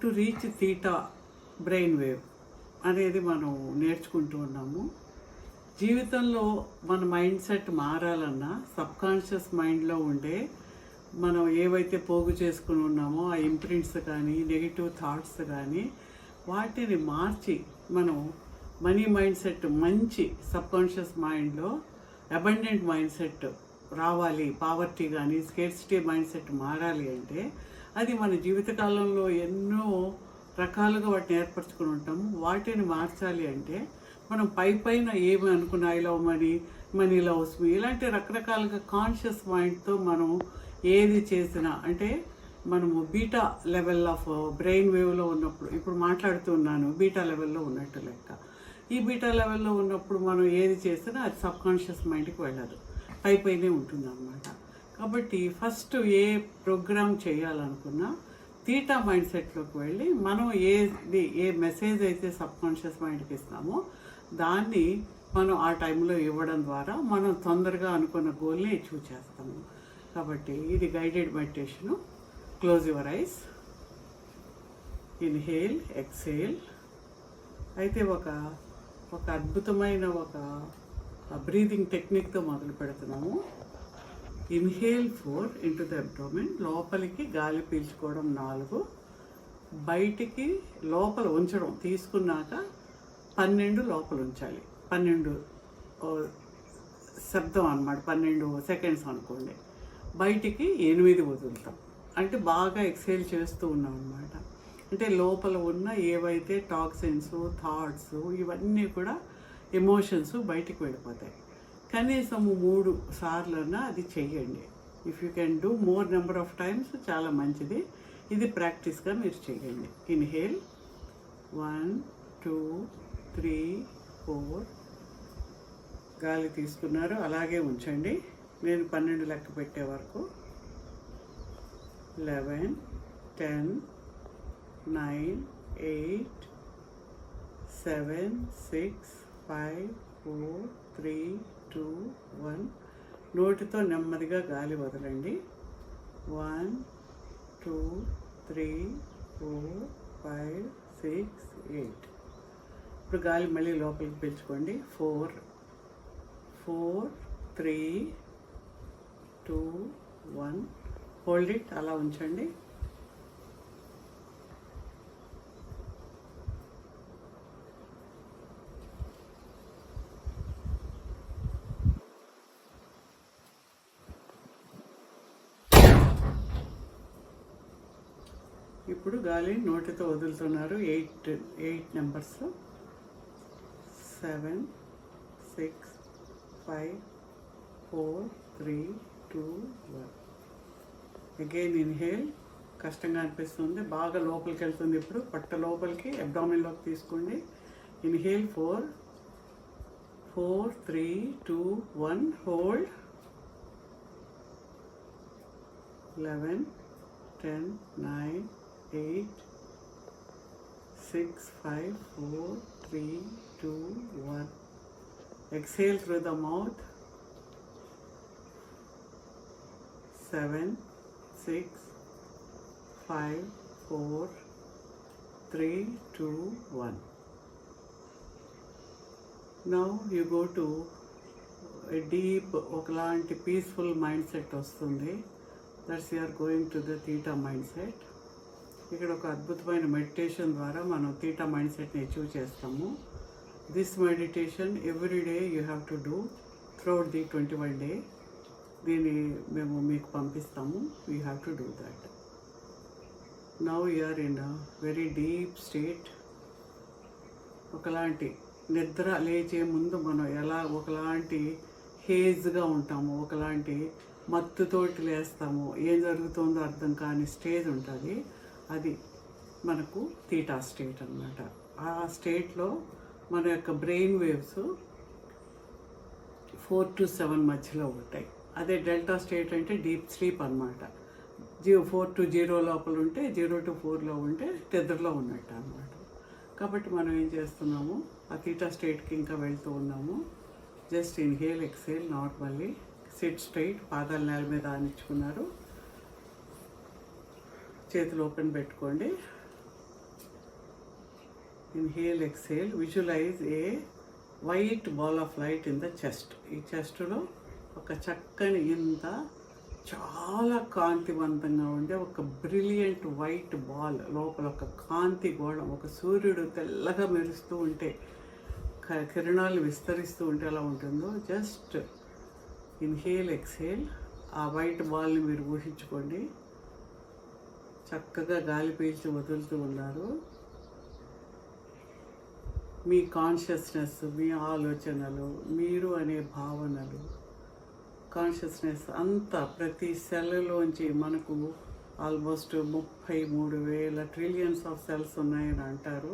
To reach theta brain wave అనేది మనం నేర్చుకుంటూ ఉన్నాము. జీవితంలో మన మైండ్ సెట్ మారాలన్నా సబ్కాన్షియస్ మైండ్లో ఉండే మనం ఏవైతే పోగు చేసుకుని ఉన్నామో ఆ ఇంప్రింట్స్ కానీ నెగిటివ్ థాట్స్ కానీ వాటిని మార్చి మనం మనీ మైండ్ సెట్, మంచి సబ్కాన్షియస్ మైండ్లో అబండెంట్ మైండ్ సెట్ రావాలి, పావర్టీ కానీ స్కేర్సిటీ మైండ్ సెట్ మారాలి అంటే అది మన జీవితకాలంలో ఎన్నో రకాలుగా వాటిని ఏర్పరచుకుని ఉంటాము. వాటిని మార్చాలి అంటే మనం పైన ఏమి అనుకున్న I love money, money loves me ఇలాంటి రకరకాలుగా కాన్షియస్ మైండ్తో మనం ఏది చేసినా అంటే మనము బీటా లెవెల్ ఆఫ్ బ్రెయిన్ వేవ్లో ఉన్నప్పుడు, ఇప్పుడు మాట్లాడుతున్నాను బీటా లెవెల్లో ఉన్నట్టు లెక్క. ఈ బీటా లెవెల్లో ఉన్నప్పుడు మనం ఏది చేసినా అది సబ్కాన్షియస్ మైండ్కి వెళ్ళదు, పైనే ఉంటుంది అన్నమాట. కాబట్టి ఫస్ట్ ఏ ప్రోగ్రామ్ చేయాలనుకున్నా థీటా మైండ్ సెట్లోకి వెళ్ళి మనం ఏ మెసేజ్ అయితే సబ్కాన్షియస్ మైండ్కి ఇస్తామో దాన్ని మనం ఆ టైంలో ఇవ్వడం ద్వారా మనం తొందరగా అనుకున్న గోల్ని అచీవ్ చేస్తాము. కాబట్టి ఇది guided meditation. Close your eyes, inhale, exhale. అయితే ఒక అద్భుతమైన ఒక బ్రీదింగ్ టెక్నిక్తో మొదలు పెడుతున్నాము. ఇన్హేల్ 4 ఇంటూ ద అబ్డోమెన్, లోపలికి గాలి పీల్చుకోవడం 4, బయటికి లోపల ఉంచడం, తీసుకున్నాక 12 లోపల ఉంచాలి. 12 శబ్దం అన్నమాట, 12 సెకండ్స్ అనుకోండి. బయటికి 8 వదులుతాం, అంటే బాగా ఎక్సేల్ చేస్తూ ఉన్నాం అన్నమాట. అంటే లోపల ఉన్న ఏవైతే టాక్సిన్స్, థాట్స్, ఇవన్నీ కూడా ఎమోషన్స్ బయటికి వెళ్ళిపోతాయి. కనీసం 3 సార్లన్నా అది చెయ్యండి. If you can do more number of times చాలా మంచిది. ఇది ప్రాక్టీస్గా మీరు చేయండి. ఇన్హేల్ 1 2 3 4, గాలి తీసుకున్నారు, అలాగే ఉంచండి. నేను 12 లెక్క పెట్టే వరకు. 11 10 9 8 7 6 5 4 3 2 1. నోటితో నెమ్మదిగా గాలి వదలండి. 1 2 3 4 5 6 8. ఇప్పుడు గాలి మళ్ళీ లోపలికి పీల్చుకోండి. 4 4 3 2 1. హోల్డ్ ఇట్, అలా ఉంచండి. ఇప్పుడు గాలి నోటితో వదులుతున్నారు. 8 నెంబర్స్. 7 6 5 4 3 2 1. Again inhale. కష్టంగా అనిపిస్తుంది, బాగా లోపలికి వెళ్తుంది. ఇప్పుడు పట్ట లోపలికి అబ్డామిన్లోకి తీసుకోండి. Inhale 4 4 3 2 1. Hold. 11 10 9 8 6 5 4 3 2 1. Exhale through the mouth. 7 6 5 4 3 2 1. Now you go to a deep, ఒకలాంటి పీస్ఫుల్ మైండ్ సెట్ వస్తుంది. That's you are going to the theta mind set. ఇక్కడ ఒక అద్భుతమైన మెడిటేషన్ ద్వారా మనం థీటా మైండ్ సెట్ని అచీవ్ చేస్తాము. This meditation every day you have to do throughout the 21 day. దీన్ని మేము మీకు పంపిస్తాము. You have to do that. Now you are in a very deep state. ఒకలాంటి నిద్ర లేచే ముందు మనం ఎలా ఒకలాంటి హేజ్గా ఉంటాము, ఒకలాంటి మత్తుతోటి లేస్తాము, ఏం జరుగుతుందో అర్థం కాని స్టేజ్ ఉంటుంది. అది మనకు థీటా స్టేట్ అన్నమాట. ఆ స్టేట్లో మన యొక్క బ్రెయిన్ వేవ్స్ 4 to 7 మధ్యలో ఉంటాయి. అదే డెల్టా స్టేట్ అంటే డీప్ స్లీప్ అన్నమాట. 4 to 0 లోపల ఉంటే, 0 to 4లో ఉంటే నిద్రలో ఉన్నట్టు అన్నమాట. కాబట్టి మనం ఏం చేస్తున్నాము, ఆ థీటా స్టేట్కి ఇంకా వెళ్తూ ఉన్నాము. Just inhale, exhale normally. Sit straight, పాదాలు నేల మీద ఆనించుకున్నారు. చేతులు ఓపెన్ పెట్టుకోండి. Inhale exhale. Visualize a white ball of light in the chest. ఈ చెస్ట్లో ఒక చక్కని ఇంత చాలా కాంతివంతంగా ఉండే ఒక బ్రిలియంట్ వైట్ బాల్, లోపల ఒక కాంతి గోళం, ఒక సూర్యుడు తెల్లగా మెరుస్తూ ఉంటే కిరణాలు విస్తరిస్తూ ఉంటే ఎలా ఉంటుందో, జస్ట్ ఇన్హేల్ ఎక్సేల్. ఆ వైట్ బాల్ని మీరు ఊహించుకోండి. చక్కగా గాలి పీల్చి వదులుతూ ఉన్నారు. మీ కాన్షియస్నెస్, మీ ఆలోచనలు, మీరు అనే భావనలు, కాన్షియస్నెస్ అంతా ప్రతి సెల్లోంచి, మనకు ఆల్మోస్ట్ 33,000 ట్రిలియన్స్ ఆఫ్ సెల్స్ ఉన్నాయని అంటారు.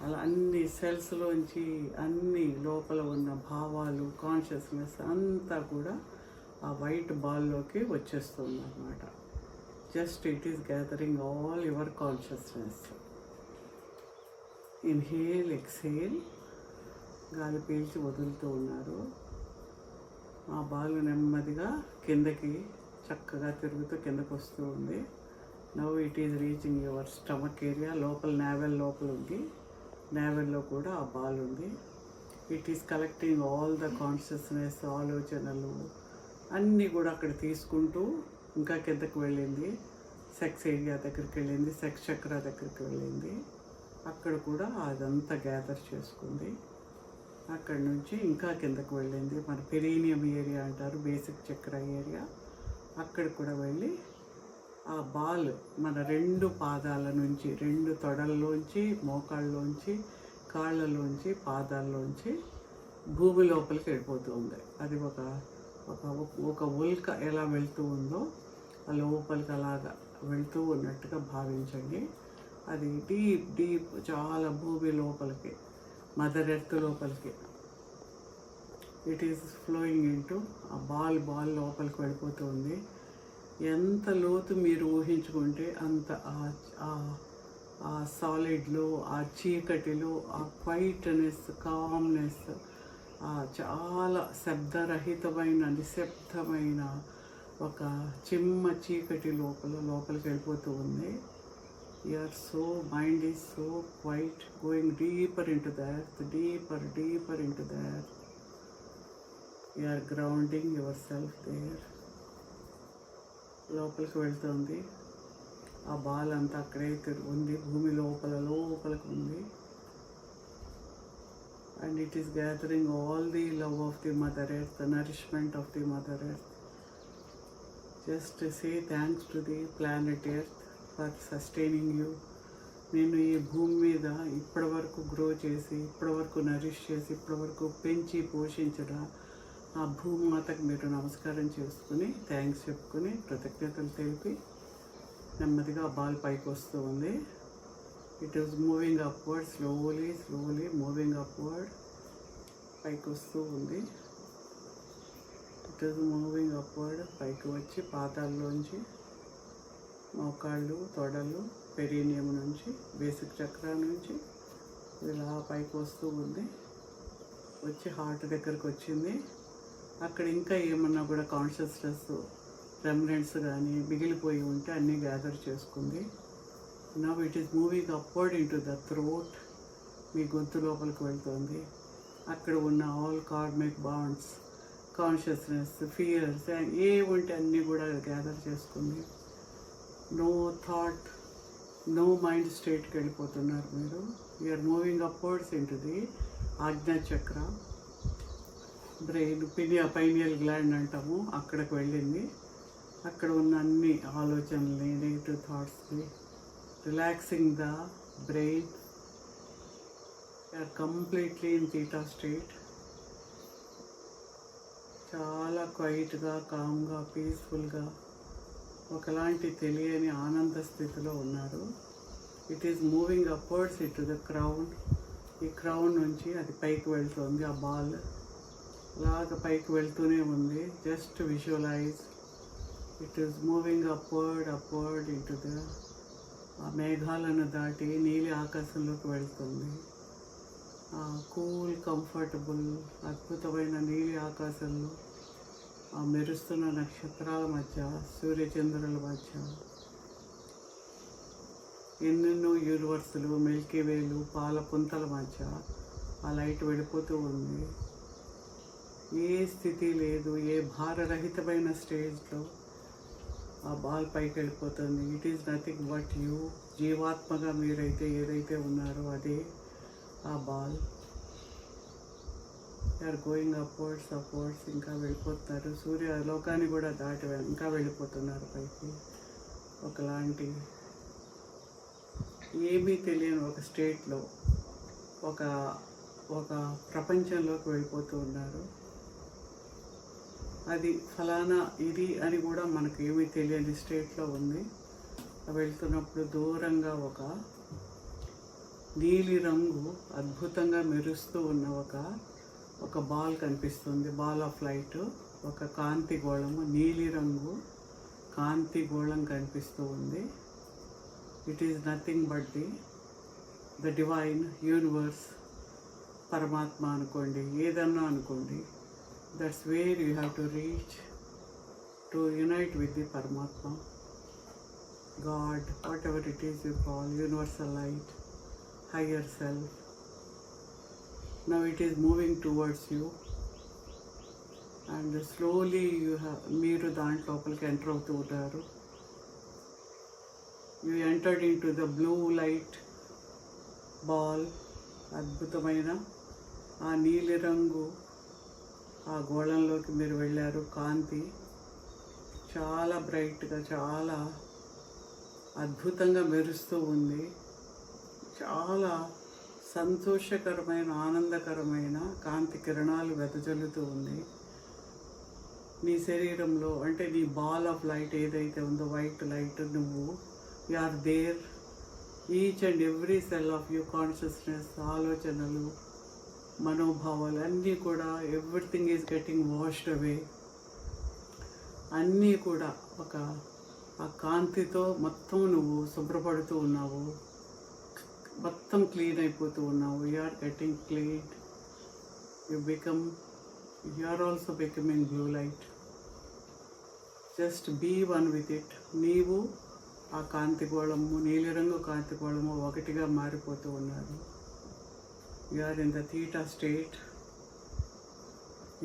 అలా అన్ని సెల్స్లోంచి అన్ని లోపల ఉన్న భావాలు, కాన్షియస్నెస్ అంతా కూడా ఆ వైట్ బాల్లోకి వచ్చేస్తుంది అన్నమాట. Just it is gathering all your consciousness. Inhale exhale. గాలి పీల్చి వదులుతూ ఉన్నారు. ఆ బాల్ నెమ్మదిగా కిందకి చక్కగా తిరుగుతూ కిందకు వస్తూ ఉంది. Now it is reaching your stomach area. లోపల నావెల్ లోపల ఉంది. నావెల్లో కూడా ఆ బాల్ ఉంది. It is collecting all the consciousness, ఆలోచనలు అన్నీ కూడా అక్కడ తీసుకుంటూ ఇంకా కిందకు వెళ్ళింది. సెక్స్ ఏరియా దగ్గరికి వెళ్ళింది, సెక్స్ చక్ర దగ్గరికి వెళ్ళింది. అక్కడ కూడా అదంతా గ్యాదర్ చేసుకుంది. అక్కడి నుంచి ఇంకా కిందకు వెళ్ళింది. మన పెరీనియం ఏరియా అంటారు, బేసిక్ చక్ర ఏరియా. అక్కడ కూడా వెళ్ళి ఆ బాల్ మన 2 పాదాల నుంచి, 2 తొడల్లోంచి, మోకాళ్ళలోంచి, కాళ్ళలోంచి, పాదాల్లోంచి భూమి లోపలికి వెళ్ళిపోతూ ఉంది. అది ఒక ఒక ఒక ఉల్క ఎలా వెళ్తూ ఉందో ఆ లోపలికి అలాగా వెళ్తూ ఉన్నట్టుగా భావించండి. అది డీప్ డీప్ చాలా భూమి లోపలికి, మదర్ ఎర్త్ లోపలికి ఇట్ ఈస్ ఫ్లోయింగ్ ఇంటూ ఆ బాల్ లోపలికి వెళ్ళిపోతూ ఉంది. ఎంత లోతు మీరు ఊహించుకుంటే అంత ఆ సాలిడ్లో, ఆ చీకటిలో, ఆ క్వైట్నెస్, కామ్నెస్, చాలా శబ్దరహితమైన, నిశ్శబ్దమైన ఒక చిమ్మ చీకటి లోపలికి వెళ్ళిపోతూ ఉంది. You're so, mind is so quiet, going deeper into the earth, deeper into the earth. You're grounding yourself there. లోపలికి వెళ్తుంది. ఆ బాల్ అంతా అక్కడే ఉంది, భూమి లోపలికి ఉంది. And it is gathering all the love of the mother earth, the nourishment of the mother earth. Just say thanks to the planet earth for sustaining you. నేను ఈ భూమి మీద ఇప్పటి వరకు గ్రో చేసి, ఇప్పటి వరకు నరిష్ చేసి, ఇప్పటి వరకు పెంచి పోషించిన ఆ భూమాతకు మీరు నమస్కారం చేసుకుని, థ్యాంక్స్ చెప్పుకొని, కృతజ్ఞతలు తెలిపి నెమ్మదిగా ఆ బాల్ పైకి వస్తూ ఉంది. It is moving upward, slowly moving upward. పైకి వస్తూ ఉంది. It is moving upward. పైకి వచ్చి పాతాల్లోంచి, మోకాళ్ళు, తొడలు, పెరీనియం నుంచి, బేసిక్ చక్ర నుంచి ఇలా పైకి వస్తూ ఉంది. వచ్చి హార్ట్ దగ్గరకు వచ్చింది. అక్కడ ఇంకా ఏమన్నా కూడా కాన్షియస్నెస్ రెమినెంట్స్ కానీ మిగిలిపోయి ఉంటే అన్నీ గ్యాదర్ చేసుకుంది. Now it is moving upward into the throat. మీ గొంతు లోపలికి వెళ్తుంది. అక్కడ ఉన్న all karmic bonds, consciousness, fears ఏ ఉంటే అన్నీ కూడా గ్యాదర్ చేసుకుంది. నో థాట్, నో మైండ్ స్టేట్కి వెళ్ళిపోతున్నారు మీరు. You're moving upwards into the Ajna chakra, brain, pineal gland అంటాము, అక్కడికి వెళ్ళింది. అక్కడ ఉన్న అన్ని ఆలోచనల్ని, నెగిటివ్ థాట్స్ని relaxing the brain. You're completely in theta state. చాలా క్వైట్గా, కామ్గా, పీస్ఫుల్గా ఒకలాంటి తెలియని ఆనంద స్థితిలో ఉన్నారు. It is moving upwards into the crown. ఈ క్రౌన్ నుంచి అది పైకి వెళ్తుంది. ఆ బాల్ లాగా పైకి వెళ్తూనే ఉంది. Just visualize it is moving upward into the, ఆ మేఘాలను దాటి నీలి ఆకాశంలోకి వెళ్తుంది. కూల్, కంఫర్టబుల్, అద్భుతమైన నీలి ఆకాశంలో ఆ మెరుస్తున్న నక్షత్రాల మధ్య, సూర్యచంద్రుల మధ్య ఎన్నెన్నో యూనివర్సులు, మిల్కీ వేలు, పాల పుంతల మధ్య ఆ లైట్ వెళ్ళిపోతూ ఉంది. ఏ స్థితి లేదు, ఏ భారరహితమైన స్టేజ్లో ఆ బాల్ పైకి వెళ్ళిపోతుంది. It is nothing but you. జీవాత్మగా మీరైతే ఏదైతే ఉన్నారో అదే ఆ బాల్. ఆర్ గోయింగ్ అప్వర్డ్స్ ఇంకా వెళ్ళిపోతున్నారు. సూర్యలోకాన్ని కూడా దాటి ఇంకా వెళ్ళిపోతున్నారు పైకి. ఒకలాంటి ఏమీ తెలియని ఒక స్టేట్లో, ఒక ఒక ప్రపంచంలోకి వెళ్ళిపోతూ ఉన్నారు. అది ఫలానా ఇది అని కూడా మనకు ఏమీ తెలియని స్టేట్లో ఉంది. వెళ్తున్నప్పుడు దూరంగా నీలి రంగు అద్భుతంగా మెరుస్తూ ఉన్న ఒక బాల్ కనిపిస్తుంది. బాల్ ఆఫ్ లైట్, ఒక కాంతి గోళము, నీలి రంగు కాంతి గోళం కనిపిస్తూ ఉంది. It is nothing but the divine universe, పరమాత్మ అనుకోండి, ఏదన్నా అనుకోండి. That's where you have to reach to unite with the Paramatma, God, whatever it is you call, universal light, higher self. Now it is moving towards you, and slowly మీరు దాంట్లోపలికి enter అవుతూ ఉంటారు. You entered into the blue light ball. అద్భుతమైన ఆ నీలిరంగు ఆ గోళంలోకి మీరు వెళ్ళారు. కాంతి చాలా బ్రైట్గా, చాలా అద్భుతంగా మెరుస్తూ ఉంది. చాలా సంతోషకరమైన, ఆనందకరమైన కాంతి కిరణాలు వెదజల్లుతూ ఉంది నీ శరీరంలో. అంటే నీ బాల్ ఆఫ్ లైట్ ఏదైతే ఉందో, వైట్ లైట్, నువ్వు you are there. Each and every cell of you consciousness, ఆలోచనలు, మనోభావాలు అన్నీ కూడా, everything is getting washed away. అన్నీ కూడా ఆ కాంతితో మొత్తం నువ్వు శుభ్రపడుతూ ఉన్నావు, మొత్తం క్లీన్ అయిపోతూ ఉన్నావు. You are getting clean. You are also becoming blue light. Just be one with it. నీవు ఆ కాంతిగోళము, నీలిరంగు కాంతిగోళము ఒకటిగా మారిపోతూ ఉన్నారు. You are in the theta state.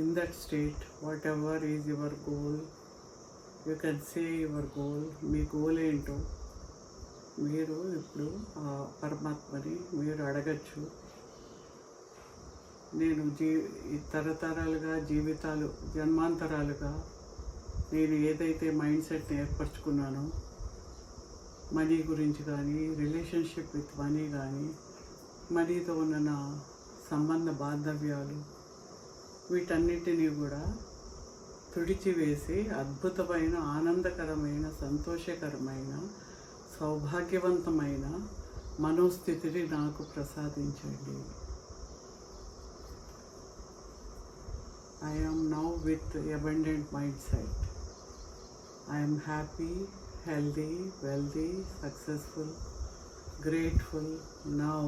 In that state, whatever is your goal, you can say your goal. Me goal ఏంటో మీరు ఇప్పుడు ఆ పరమాత్మని మీరు అడగచ్చు. నేను తరతరాలుగా, జీవితాలు, జన్మాంతరాలుగా నేను ఏదైతే మైండ్ సెట్ని ఏర్పరచుకున్నానో, మనీ గురించి కానీ, రిలేషన్షిప్ విత్ మనీ కానీ, మనీతో ఉన్న నా సంబంధ బాంధవ్యాలు, వీటన్నిటినీ కూడా తుడిచివేసి అద్భుతమైన, ఆనందకరమైన, సంతోషకరమైన, సౌభాగ్యవంతమైన మనోస్థితిని నాకు ప్రసాదించండి. I am now with abundant mindset. I am happy, healthy, wealthy, successful, grateful now.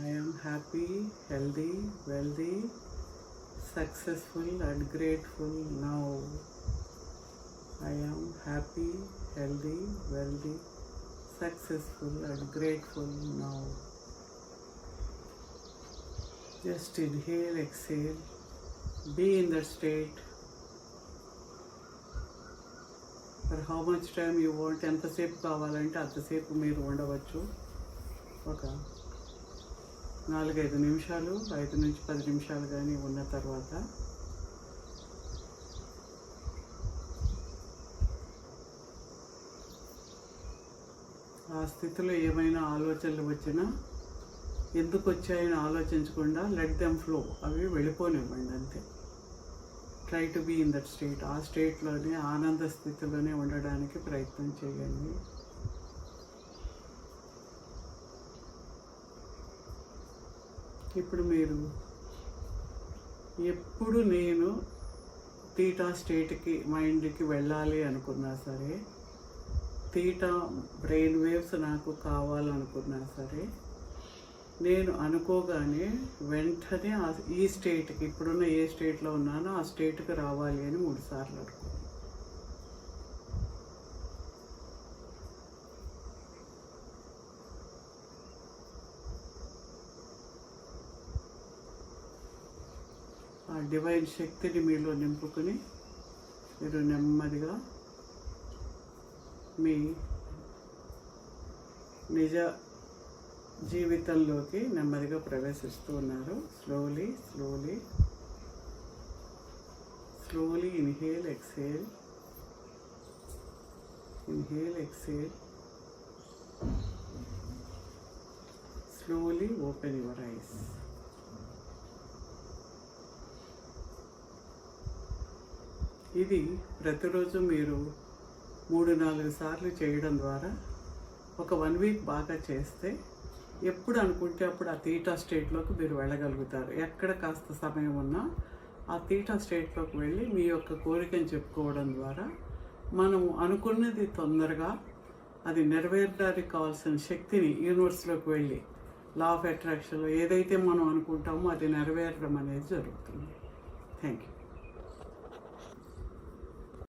I am happy, healthy, wealthy, successful and grateful now. I am happy, healthy, wealthy, successful and grateful now. Just inhale, exhale, be in that state. For how much time you want, ఎంతసేపు కావాలంటే అంతసేపు మీరు ఉండవచ్చు. ఒక 4-5 నిమిషాలు, 5 నుంచి 10 నిమిషాలు కానీ ఉన్న తర్వాత ఆ స్థితిలో ఏమైనా ఆలోచనలు వచ్చినా ఎందుకు వచ్చాయని ఆలోచించకుండా లెట్ దెమ్ ఫ్లో, అవి వెళ్ళిపోనివ్వండి అంతే. Try to be in that state. ఆ స్టేట్లోనే, ఆనంద స్థితిలోనే ఉండడానికి ప్రయత్నం చేయండి. ఇప్పుడు మీరు ఎప్పుడు నేను తీటా స్టేట్కి, మైండ్కి వెళ్ళాలి అనుకున్నా సరే, తీటా బ్రెయిన్ వేవ్స్ నాకు కావాలనుకున్నా సరే, నేను అనుకోగానే వెంటనే ఈ స్టేట్కి, ఇప్పుడున్న ఏ స్టేట్లో ఉన్నానో ఆ స్టేట్కి రావాలి అని 3 సార్లు అనుకో. ఆ డివైన్ శక్తిని మీలో నింపుకుని మీరు నెమ్మదిగా మీ నిజ జీవితంలోకి నెమ్మదిగా ప్రవేశిస్తూ ఉన్నారు. Slowly slowly slowly inhale exhale, inhale exhale. Slowly open your eyes. ఇది ప్రతిరోజు మీరు 3-4 సార్లు చేయడం ద్వారా ఒక 1 వీక్ బాగా చేస్తే ఎప్పుడు అనుకుంటే అప్పుడు ఆ తీటా స్టేట్లోకి మీరు వెళ్ళగలుగుతారు. ఎక్కడ కాస్త సమయం ఉన్నా ఆ తీటా స్టేట్లోకి వెళ్ళి మీ యొక్క కోరికను చెప్పుకోవడం ద్వారా మనం అనుకున్నది తొందరగా అది నెరవేరడానికి కావాల్సిన శక్తిని యూనివర్స్లోకి వెళ్ళి లా ఆఫ్ అట్రాక్షన్లో ఏదైతే మనం అనుకుంటామో అది నెరవేరడం అనేది జరుగుతుంది. Thank you.